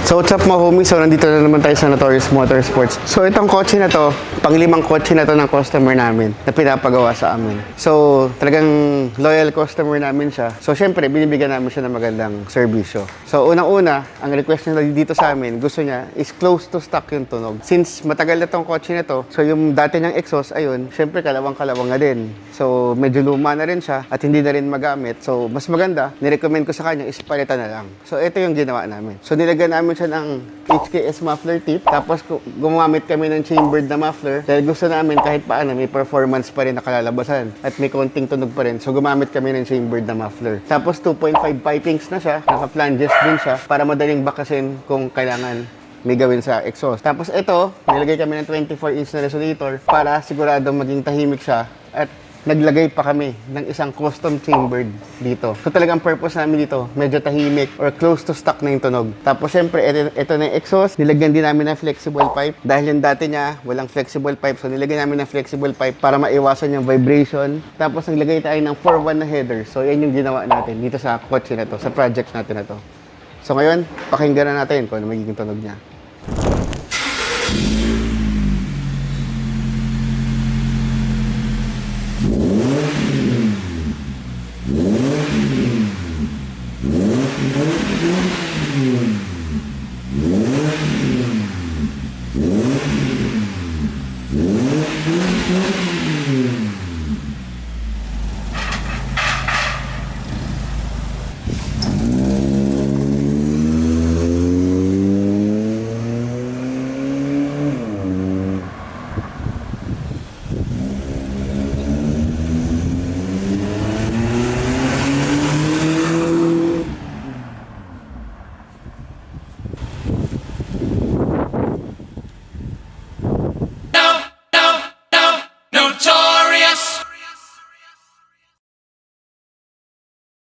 So what's up mga homies? So nandito na naman tayo sa Notorious Motorsports. So itong kotse na to, panglimang kotse na to ng customer namin na pinapagawa sa amin. So talagang loyal customer namin siya. So syempre binibigyan namin siya ng magandang serbisyo. So unang-una, ang request niya dito sa amin, gusto niya is close to stock yung tunog. Since matagal na tong kotse na to, so yung dati niyang exhaust, ayun, syempre kalawang-kalawang na din. So medyo luma na rin siya at hindi na rin magamit. So mas maganda, nirecommend ko sa kanya is palitan na lang. So ito yung ginawa namin. So nilagyan namin siya ng HKS muffler tip. Tapos gumamit kami ng chambered na muffler dahil gusto namin kahit paano may performance pa rin nakalalabasan at may konting tunog pa rin. So gumamit kami ng chambered na muffler. Tapos 2.5 pipings na siya. Naka-flanges din siya para madaling bakasin kung kailangan may gawin sa exhaust. Tapos ito, nilagay kami ng 24-inch na resonator para sigurado maging tahimik siya at naglagay pa kami ng isang custom chambered dito. So talagang purpose namin dito, medyo tahimik or close to stock na yung tunog. Tapos syempre, ito na yung exhaust. Nilagyan din namin ng flexible pipe. Dahil yung dati niya, walang flexible pipe. So nilagyan namin ng flexible pipe para maiwasan yung vibration. Tapos naglagay tayo ng 4-1 na header. So yan yung ginawa natin dito sa kotse na to, sa project natin na to. So ngayon, pakinggan na natin kung ano magiging tunog niya.